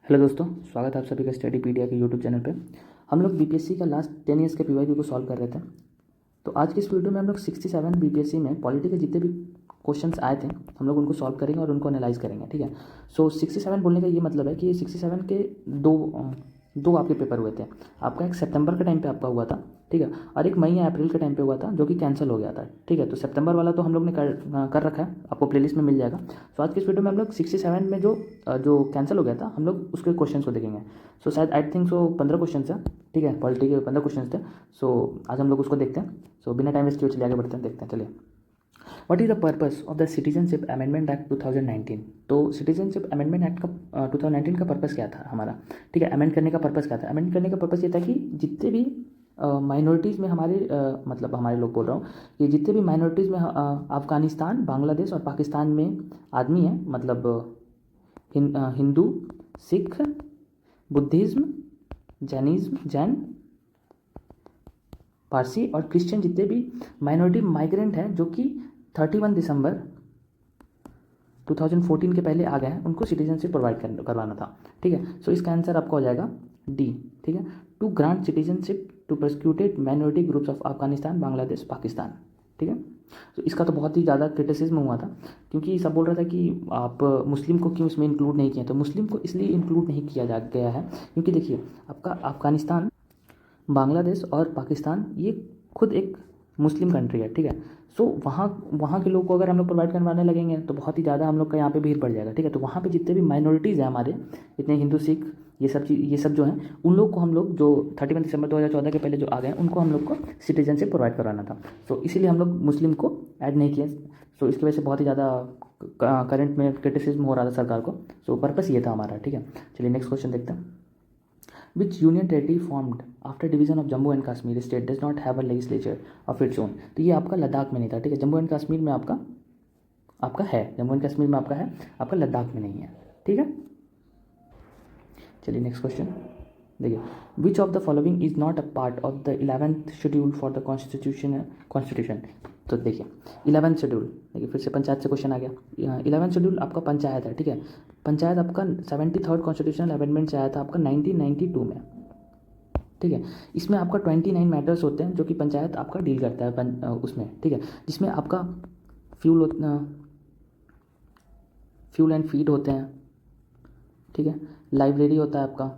Hello दोस्तों, स्वागत है आप सभी का स्टडी पीडिया के यूट्यूब चैनल पे। हम लोग बीपीएससी का लास्ट 10 ईयर्स के पीवाईक्यू को सॉल्व कर रहे थे। तो आज की इस वीडियो में हम लोग 67 बीपीएससी में पॉलिटी के जितने भी क्वेश्चंस आए थे हम लोग उनको सॉल्व करेंगे और उनको एनालाइज करेंगे। ठीक है। सो 67 बोलने का ये मतलब है कि 67 के दो आपके पेपर हुए थे। आपका एक सितंबर के टाइम पे आपका हुआ था, ठीक है, और एक मई या अप्रैल के टाइम पे हुआ था जो कि कैंसिल हो गया था। ठीक है। तो सितंबर वाला तो हम लोग ने कर रखा है, आपको प्लेलिस्ट में मिल जाएगा। सो आज की इस वीडियो में हम लोग 67 में जो कैंसिल हो गया था हम लोग उसके क्वेश्चन को देखेंगे। सो शायद आई थिंक 15 क्वेश्चन है। ठीक है, पॉलिटी के 15 क्वेश्चन थे। सो आज हम लोग उसको देखते हैं। सो बिना टाइम वेस्ट किए चलिए आगे बढ़ते हैं, देखते हैं। चलिए, what is the purpose of the citizenship amendment act 2019। तो सिटीजनशिप अमेंडमेंट एक्ट का 2019 का पर्पस क्या था हमारा? ठीक है, अमेंड करने का पर्पस क्या था? अमेंड करने का पर्पस ये था कि जितने भी माइनॉरिटीज़ में हमारे मतलब हमारे लोग बोल रहा हूँ कि जितने भी माइनॉरिटीज़ में अफ़गानिस्तान, बांग्लादेश और पाकिस्तान में आदमी हैं, मतलब हिंदू, सिख, बुद्धिज़्म, जैन, पारसी और क्रिश्चियन, जितने भी माइनॉरिटी माइग्रेंट हैं जो कि 31 दिसंबर 2014 के पहले आ गए हैं, उनको सिटीजनशिप प्रोवाइड करवाना था। ठीक है। सो इसका आंसर आपका हो जाएगा डी। ठीक है, to grant citizenship to persecuted minority groups of Afghanistan, Bangladesh, Pakistan. ठीक है। तो इसका तो बहुत ही ज़्यादा क्रिटिसिज्म हुआ था क्योंकि सब बोल रहा था कि आप मुस्लिम को क्यों इसमें इंक्लूड नहीं किए। तो मुस्लिम को इसलिए इंक्लूड नहीं किया जा गया है क्योंकि देखिए, आपका अफगानिस्तान, बांग्लादेश और पाकिस्तान ये खुद एक मुस्लिम कंट्री है। ठीक है। सो वहाँ वहाँ के लोग को अगर हम लोग प्रोवाइड करवाने लगेंगे तो बहुत ही ज़्यादा हम लोग का यहाँ पे भीड़ पड़ जाएगा। ठीक है। तो वहाँ पे जितने भी माइनॉरिटीज़ हैं हमारे, इतने हिंदू, सिख, ये सब जो हैं, उन लोग को हम लोग जो 31 दिसंबर 2014 के पहले जो आ गए हैं उनको हम लोग को सिटीजनशिप प्रोवाइड करवाना था। सो इसीलिए हम लोग मुस्लिम को ऐड नहीं किए। सो इसकी वजह से बहुत ही ज़्यादा करंट में क्रिटिसिज्म हो रहा था सरकार को। सो पर्पस ये था हमारा। ठीक है। चलिए नेक्स्ट क्वेश्चन देखते हैं। Which union territory formed after division of Jammu and Kashmir state does not have a legislature of its own। तो ये आपका लद्दाख में नहीं था। ठीक है, जम्मू एंड कश्मीर में आपका आपका है, जम्मू एंड कश्मीर में आपका है, आपका लद्दाख में नहीं है। ठीक है। चलिए नेक्स्ट क्वेश्चन देखिए, विच of the following is not a part of the 11th schedule for the constitution. तो देखिए 11th शेड्यूल, देखिए फिर से पंचायत से क्वेश्चन आ गया। 11th शेड्यूल आपका पंचायत है। ठीक है, पंचायत आपका 73rd कॉन्स्टिट्यूशनल अमेंडमेंट से आया था आपका 1992 में। ठीक है, इसमें आपका 29 मैटर्स होते हैं जो कि पंचायत आपका डील करता है उसमें। ठीक है, जिसमें आपका फ्यूल एंड फीड होते हैं। ठीक है, लाइब्रेरी होता है आपका।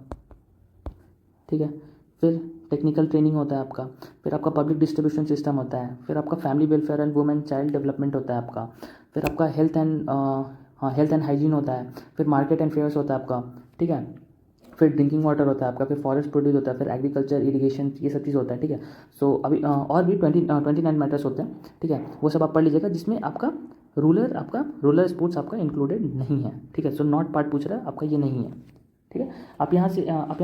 ठीक है, फिर टेक्निकल ट्रेनिंग होता है आपका, फिर आपका पब्लिक डिस्ट्रीब्यूशन सिस्टम होता है, फिर आपका family welfare and women child development होता है आपका, फिर आपका हेल्थ एंड हाइजीन होता है, फिर मार्केट एंड फेयर्स होता है आपका। ठीक है, फिर ड्रिंकिंग वाटर होता है आपका, फिर फॉरेस्ट प्रोड्यूस होता है, फिर एग्रीकल्चर, इरिगेशन, ये सब चीज़ होता है। ठीक है। सो अभी और भी 29 मैटर्स होते हैं। ठीक है, वो सब आप पढ़ लीजिएगा, जिसमें आपका रूरल स्पोर्ट्स आपका इंक्लूडेड नहीं है। ठीक है। सो नॉट पार्ट पूछ रहा है आपका, ये नहीं है। ठीक है, आप यहाँ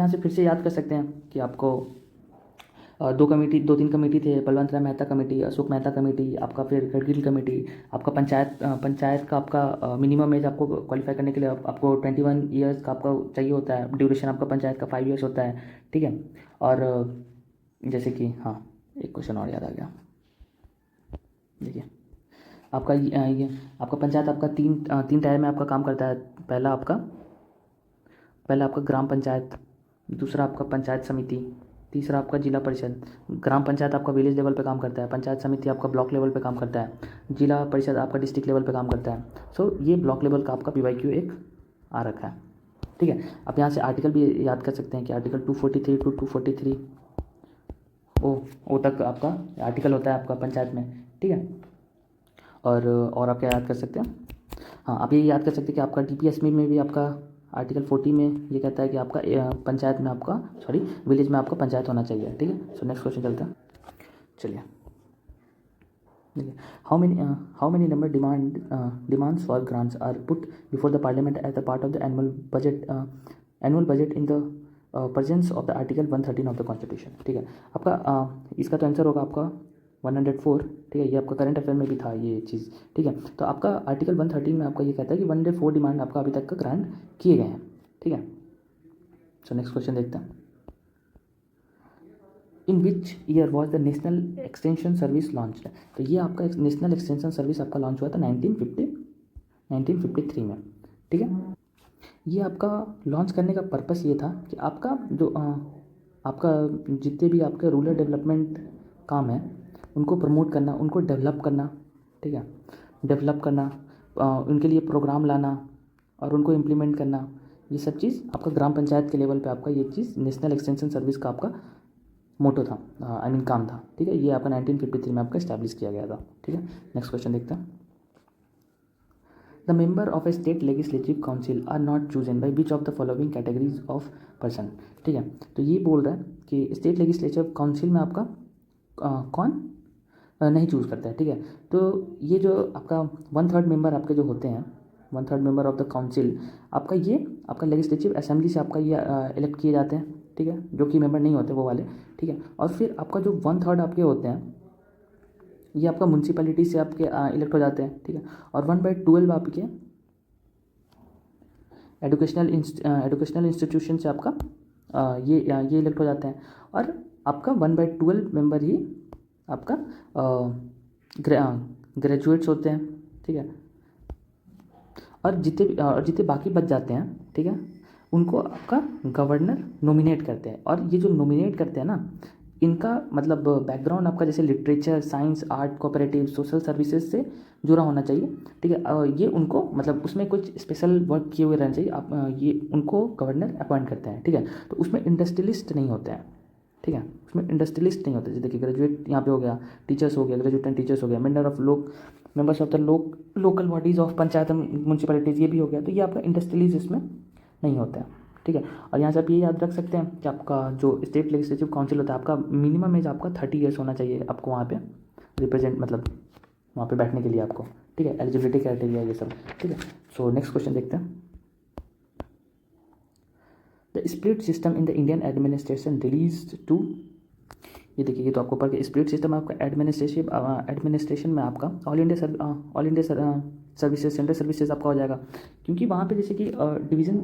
से फिर से याद कर सकते हैं कि आपको दो तीन कमेटी थे, बलवंत राय मेहता कमेटी, अशोक मेहता कमेटी, आपका फिर गडगिल कमेटी, आपका पंचायत का आपका मिनिमम एज आपको क्वालिफाई करने के लिए आपको 21 ईयर्स का आपका चाहिए होता है। ड्यूरेशन आपका पंचायत का 5 ईयर्स होता है। ठीक है। और जैसे कि हाँ, एक क्वेश्चन और याद आ गया। देखिए, आपका ये आपका पंचायत आपका तीन टायर में आपका काम करता है। पहला आपका ग्राम पंचायत, दूसरा आपका पंचायत समिति, तीसरा आपका जिला परिषद। ग्राम पंचायत आपका विलेज लेवल पे काम करता है, पंचायत समिति आपका ब्लॉक लेवल पे काम करता है, जिला परिषद आपका डिस्ट्रिक्ट लेवल पे काम करता है। सो ये ब्लॉक लेवल का आपका पीवाईक्यू एक आ रखा है। ठीक है, आप यहाँ से आर्टिकल भी याद कर सकते हैं कि आर्टिकल 243 टू 243 ओ तक आपका आर्टिकल होता है आपका पंचायत में। ठीक है, और आप क्या याद कर सकते हैं? हाँ, आप ये याद कर सकते हैं कि आपका DPSM में भी आपका आर्टिकल 40 में ये कहता है कि आपका पंचायत में आपका विलेज में आपका पंचायत होना चाहिए। ठीक है। सो नेक्स्ट क्वेश्चन चलता है। चलिए देखिए, how many number demands for grants are put before the parliament as the part of the annual budget in the presence of the article 113 of the constitution. ठीक है, आपका इसका तो आंसर होगा आपका 104। ठीक है, ये आपका करंट अफेयर में भी था ये चीज़। ठीक है, तो आपका आर्टिकल 113 में आपका ये कहता है कि 104 डिमांड आपका अभी तक का ग्रांट किए गए हैं। ठीक है। सो नेक्स्ट क्वेश्चन देखते हैं। In which year was the national extension service launch. तो ये आपका नेशनल एक्सटेंशन सर्विस आपका लॉन्च हुआ था 1953 में। ठीक है। ये आपका लॉन्च करने का पर्पस ये था कि आपका जो आपका जितने भी आपके रूरल डेवलपमेंट काम है उनको प्रमोट करना, उनको डेवलप करना, ठीक है, डेवलप करना, उनके लिए प्रोग्राम लाना और उनको इम्प्लीमेंट करना, ये सब चीज़ आपका ग्राम पंचायत के लेवल पे आपका ये चीज़ नेशनल एक्सटेंशन सर्विस का आपका मोटो था, आई मीन काम था, ठीक है। ये आपका 1953 में आपका इस्टेब्लिश किया गया था, ठीक है। नेक्स्ट क्वेश्चन देखते हैं। The member of a state legislative council are not chosen by which of the following categories of person, ठीक है। तो ये बोल रहा है कि स्टेट लेजिस्लेटिव काउंसिल में आपका कौन नहीं चूज़ करता है, ठीक है। तो ये जो आपका 1/3 मेंबर आपके जो होते हैं, 1/3 मेंबर ऑफ द काउंसिल आपका ये आपका लेजिस्लेटिव असेंबली से आपका ये इलेक्ट किए जाते हैं, ठीक है, जो कि मेंबर नहीं होते वो वाले, ठीक है। और फिर आपका जो 1/3 आपके होते हैं ये आपका म्यूनसिपैलिटी से आपके इलेक्ट हो जाते हैं, ठीक है। और 1/12 आपके एजुकेशनल इंस्टीट्यूशन से आपका ये इलेक्ट हो जाते हैं। और आपका 1/12 मेंबर ही आपका ग्रेजुएट्स होते हैं, ठीक है। और जितने बाकी बच जाते हैं, ठीक है, उनको आपका गवर्नर नॉमिनेट करते हैं। और ये जो नॉमिनेट करते हैं ना, इनका मतलब बैकग्राउंड आपका जैसे literature, science, art, cooperative, social services से जुड़ा होना चाहिए, ठीक है। ये उनको मतलब उसमें कुछ स्पेशल वर्क किए हुए रहना चाहिए, आप ये उनको गवर्नर अपॉइंट करते हैं, ठीक है। तो उसमें इंडस्ट्रियलिस्ट नहीं होते हैं, ठीक है, उसमें इंडस्ट्रियलिस्ट नहीं होते। जैसे देखिए ग्रेजुएट यहाँ पे हो गया, टीचर्स हो गया, ग्रेजुएट एंड टीचर्स हो गया, members of the local bodies of panchayat municipalities, ये भी हो गया। तो ये आपका इंडस्ट्रियलिस्ट इसमें नहीं होता है, ठीक है। और यहाँ से आप ये याद रख सकते हैं कि आपका जो स्टेट लेजिस्लेटिव काउंसिल होता है आपका मिनिमम एज आपका 30 ईयर्स होना चाहिए आपको वहाँ पे रिप्रेजेंट मतलब वहाँ पे बैठने के लिए आपको, ठीक है। एलिजिबिलिटी क्राइटेरिया ये सब, ठीक है। सो नेक्स्ट क्वेश्चन देखते हैं। The split system in the Indian administration relates to, ये देखिए ये तो आपको पढ़ के स्प्लिट सिस्टम आपका एडमिनिस्ट्रेशन में आपका all India services central services आपका हो जाएगा। क्योंकि वहाँ पे जैसे कि डिवीज़न,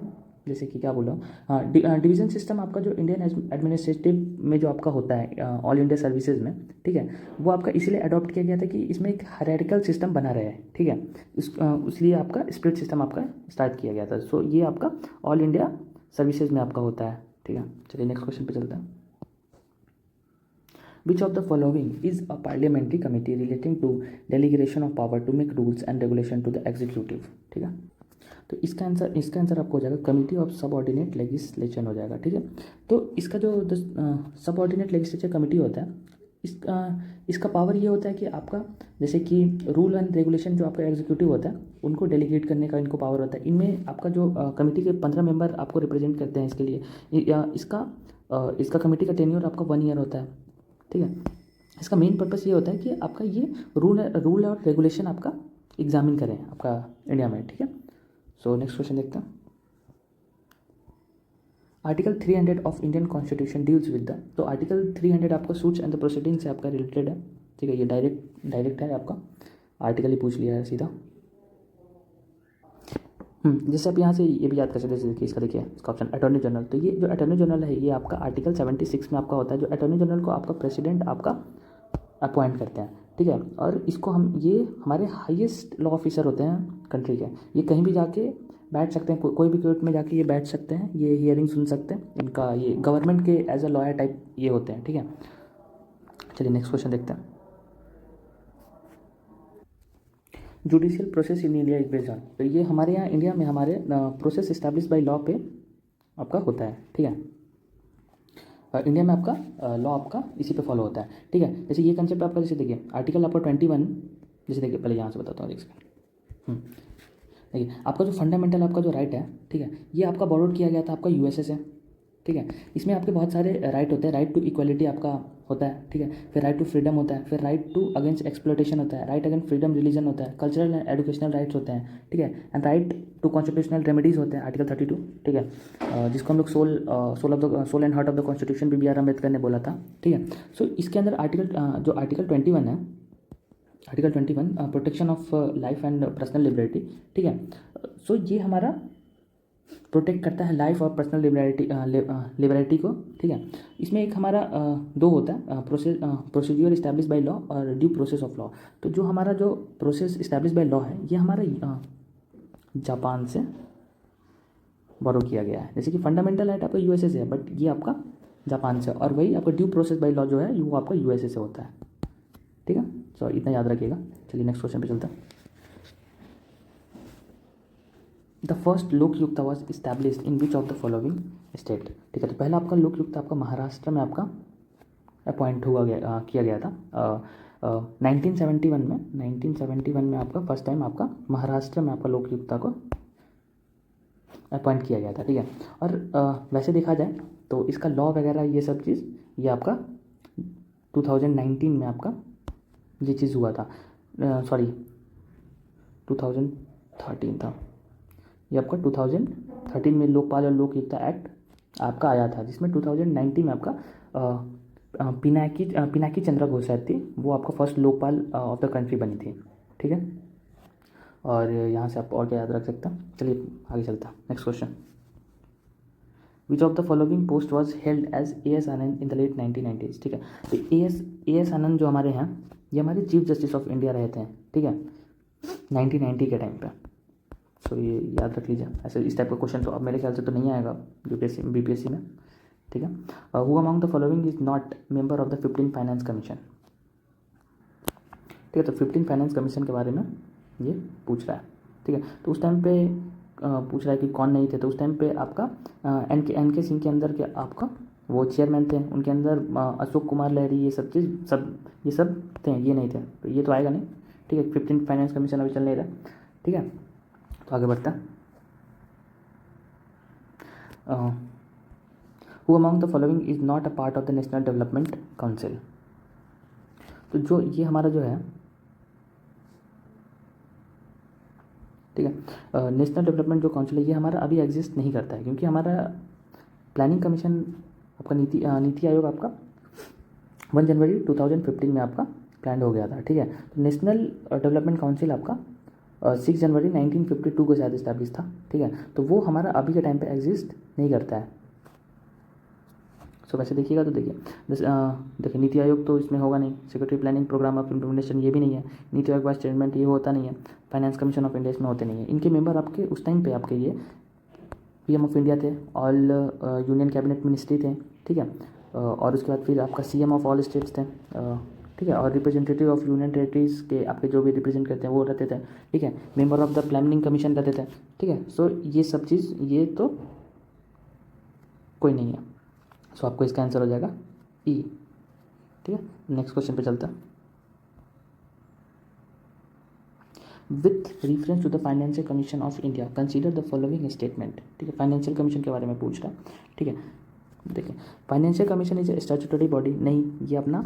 जैसे कि क्या बोल रहा हूँ, हाँ, डिवीज़न सिस्टम आपका जो इंडियन एडमिनिस्ट्रेटिव में जो आपका होता है ऑल इंडिया सर्विसेज में, ठीक है, वो आपका इसीलिए अडॉप्ट किया गया था कि इसमें एक हायरार्किकल सिस्टम बना रहे, ठीक है। इसलिए आपका स्प्लिट सिस्टम आपका स्टार्ट किया गया था। सो ये आपका ऑल इंडिया सर्विसेज में आपका होता है, ठीक है। चलिए नेक्स्ट क्वेश्चन पे चलते हैं। Which of the following is a parliamentary committee relating to delegation of power to make rules and regulation to the executive, ठीक है। तो इसका आंसर आपको हो जाएगा कमिटी ऑफ सबऑर्डिनेट लेजिस्लेशन हो जाएगा, ठीक है। तो इसका जो सबऑर्डिनेट लेजिस्लेचर कमिटी होता है, इसका पावर ये होता है कि आपका जैसे कि रूल एंड रेगुलेशन जो आपका एग्जीक्यूटिव होता है उनको डेलीगेट करने का इनको पावर होता है। इनमें आपका जो कमेटी के 15 मेंबर आपको रिप्रेजेंट करते हैं इसके लिए, इसका कमेटी का टेन्योर आपका 1 ईयर होता है, ठीक है। इसका मेन पर्पस ये होता है कि आपका ये रूल और रेगुलेशन आपका एग्जामिन करें आपका इंडिया में, ठीक है। सो नेक्स्ट क्वेश्चन देखते हैं। Article 300 of Indian constitution deals with the, तो आर्टिकल 300 आपका सूट्स एंड द प्रोसीडिंग से आपका रिलेटेड है, ठीक है। ये डायरेक्ट है आपका, आर्टिकल ही पूछ लिया है सीधा। जैसे आप यहाँ से ये भी याद कर सकते हैं, देखिए इसका देखिए इसका ऑप्शन अटॉर्नी जनरल। तो ये जो अटॉर्नी जनरल है ये आपका आर्टिकल 76 में आपका होता है। जो अटॉर्नी जनरल को आपका प्रेसिडेंट आपका अपॉइंट करते हैं, ठीक है। और इसको हम ये हमारे हाईएस्ट लॉ ऑफिसर होते हैं कंट्री के। ये कहीं भी जाके बैठ सकते हैं, कोई भी कोर्ट में जाके ये बैठ सकते हैं, ये हियरिंग सुन सकते हैं। इनका ये गवर्नमेंट के एज अ लॉयर टाइप ये होते हैं, ठीक है। चलिए नेक्स्ट क्वेश्चन देखते हैं। Judicial process in India is based on, तो ये हमारे यहाँ इंडिया में हमारे प्रोसेस इस्टेब्लिश बाय लॉ पे आपका होता है, ठीक है। इंडिया में आपका लॉ आपका इसी पे फॉलो होता है, ठीक है। जैसे ये कंसेप्ट आपका जैसे देखिए आर्टिकल आपका 21, जैसे देखिए पहले यहाँ से बताता हूँ, देखिए आपका जो फंडामेंटल आपका जो राइट है, ठीक है, ये आपका बॉरोड किया गया था आपका यूएसए से, ठीक है। इसमें आपके बहुत सारे राइट होते हैं। राइट टू इक्वलिटी आपका होता है, ठीक है। फिर राइट टू फ्रीडम होता है, फिर राइट टू अगेंस्ट एक्सप्लॉयटेशन होता है, राइट अगेंस्ट फ्रीडम रिलीजन होता है, कल्चरल एंड एजुकेशनल राइट्स होते हैं, ठीक है। And right to constitutional remedies होते हैं आर्टिकल 32, ठीक है, जिसको हम लोग soul and heart of the constitution भी B.R. अम्बेडकर ने बोला था, ठीक है। सो इसके अंदर आर्टिकल 21 है, article 21 protection of life and personal liberty, ठीक है। सो ये हमारा प्रोटेक्ट करता है लाइफ और पर्सनल लिबर्टी को, ठीक है। इसमें एक हमारा दो होता है, प्रोसीड्यूर इस्टेब्लिश बाय लॉ और ड्यू प्रोसेस ऑफ लॉ। तो जो हमारा जो प्रोसेस इस्टेब्लिश बाय लॉ है ये हमारा जापान से बोरो किया गया है। जैसे कि फंडामेंटल राइट आपका यूएसए से है, बट ये आपका जापान से, और वही आपका ड्यू प्रोसेस बाय लॉ जो है वो आपका यूएसए से होता है। ठीक है, सो इतना याद रखिएगा। चलिए नेक्स्ट क्वेश्चन पे चलते हैं। The first Lokayukta was established in which of the following state. ठीक है, तो पहला आपका लोकयुक्ता आपका महाराष्ट्र में आपका अपॉइंट किया गया था 1971 में आपका फर्स्ट टाइम आपका महाराष्ट्र में आपका लोकयुक्ता को अपॉइंट किया गया था। ठीक है, और वैसे देखा जाए तो इसका लॉ वगैरह ये सब चीज़ ये आपका 2019 में आपका ये चीज़ हुआ था, सॉरी 2013 था, ये आपका 2013 में लोकपाल और लोकयुक्ता एक्ट आपका आया था, जिसमें 2019 में आपका पिनाकी चंद्रा घोषाल थी, वो आपका first Lokpal of the country बनी थी। ठीक है, और यहाँ से आप और क्या याद रख सकते हैं। चलिए आगे चलता है। Next question, which of the following post was held as A S. Anand in the late 1990s। ठीक है, तो ए.एस. आनंद जो हमारे हैं ये हमारे चीफ जस्टिस ऑफ इंडिया रहे थे। ठीक है, 1990 के टाइम पे। सो ये याद रख लीजिए। ऐसे इस टाइप का क्वेश्चन तो अब मेरे ख्याल से तो नहीं आएगा बीपीएससी में। ठीक है, who among the following is not member of the 15 finance commission. ठीक है, तो 15 फाइनेंस कमीशन के बारे में ये पूछ रहा है। ठीक है, तो उस टाइम पे पूछ रहा है कि कौन नहीं थे, तो उस टाइम पे आपका एन के सिंह के अंदर के आपका वो चेयरमैन थे, उनके अंदर अशोक कुमार लहरी, ये सब चीज़ ये सब थे, ये नहीं थे, तो ये तो आएगा नहीं। ठीक है, 15 फाइनेंस कमीशन अभी चल नहीं रहा। ठीक है, तो आगे बढ़ता है। Who among the following is not a part of the national development council. तो जो ये हमारा जो है, ठीक है, नेशनल डेवलपमेंट जो काउंसिल है ये हमारा अभी एग्जिस्ट नहीं करता है, क्योंकि हमारा प्लानिंग कमीशन आपका नीति आयोग आपका 1 जनवरी 2015 में आपका प्लान हो गया था। ठीक है, तो नेशनल डेवलपमेंट काउंसिल आपका 6 जनवरी 1952 को शायद इस्टेब्लिश था। ठीक है, तो वो हमारा अभी के टाइम पे एग्जिस्ट नहीं करता है। सो वैसे देखिएगा तो देखिए नीति आयोग तो इसमें होगा नहीं, secretary planning programme of implementation ये भी नहीं है, नीति आयोग वाइस चेयरमैन ये होता नहीं है, फाइनेंस कमीशन ऑफ इंडिया इसमें होते नहीं है। इनके मेंबर आपके उस टाइम पे आपके ये पीएम ऑफ इंडिया थे, ऑल यूनियन कैबिनेट मिनिस्ट्री थे। ठीक है, और उसके बाद फिर आपका सीएम ऑफ ऑल स्टेट्स थे। ठीक है, और रिप्रेजेंटेटिव ऑफ यूनियन टेरिटरीज के आपके जो भी रिप्रेजेंट करते हैं वो रहते थे। ठीक है, member of the planning commission रहते थे। ठीक है, सो ये सब चीज़ ये तो कोई नहीं है, सो आपको इसका आंसर हो जाएगा ई। ठीक है, नेक्स्ट क्वेश्चन पे चलता है। With reference to the financial commission of India consider the following statement. ठीक है, फाइनेंशियल कमीशन के बारे में पूछ रहा है। ठीक है, देखिए financial commission is a statutory body, नहीं ये अपना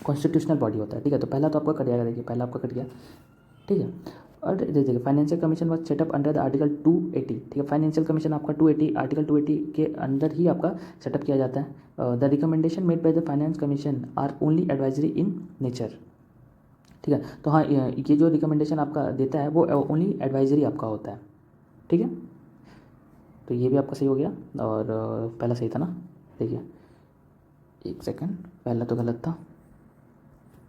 कॉन्स्टिट्यूशनल बॉडी होता है। ठीक है, तो पहला तो आपका कट जाएगा, देखिए पहला आपका कट गया। ठीक है, और देखिए financial commission was setup under the article 280। ठीक है, फाइनेंशियल कमीशन आपका 280 आर्टिकल 280 के अंदर ही आपका सेटअप किया जाता है। The recommendation made by the finance commission are only advisory in nature. ठीक है, तो हाँ ये जो रिकमेंडेशन आपका देता है वो ओनली एडवाइजरी आपका होता है। ठीक है, तो ये भी आपका सही हो गया, और पहला सही था ना। देखिए एक सेकंड, पहला तो गलत था।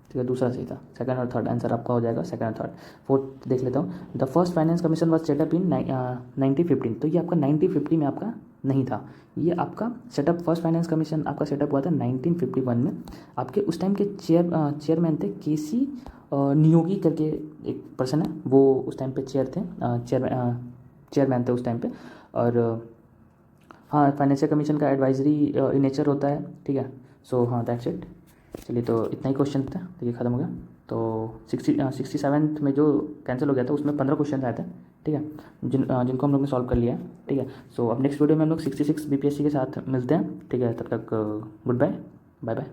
ठीक है, दूसरा सही था, सेकंड और थर्ड आंसर आपका हो जाएगा, सेकंड और थर्ड। फोर्थ देख लेता हूँ, the first finance commission was set up in 1915। तो ये आपका 1950 में आपका नहीं था, ये आपका सेटअप फर्स्ट फाइनेंस कमीशन आपका सेटअप हुआ था 1951 में। आपके उस टाइम के चेयरमैन थे केसी नियोगी करके एक पर्सन है, वो उस टाइम पे चेयरमैन थे उस टाइम पे। और हाँ फाइनेंशियल कमीशन का एडवाइजरी इन नेचर होता है। ठीक है, सो हाँ दैट्स इट। चलिए तो इतना ही क्वेश्चन था, देखिए ख़त्म हो गया। तो 67th में जो कैंसिल हो गया था उसमें 15 क्वेश्चन आए थे। ठीक है, जिनको हम लोग ने सॉल्व कर लिया है। ठीक है, सो अब नेक्स्ट वीडियो में हम लोग 66 बीपीएससी के साथ मिलते हैं। ठीक है, तब तक गुड बाय, बाय बाय।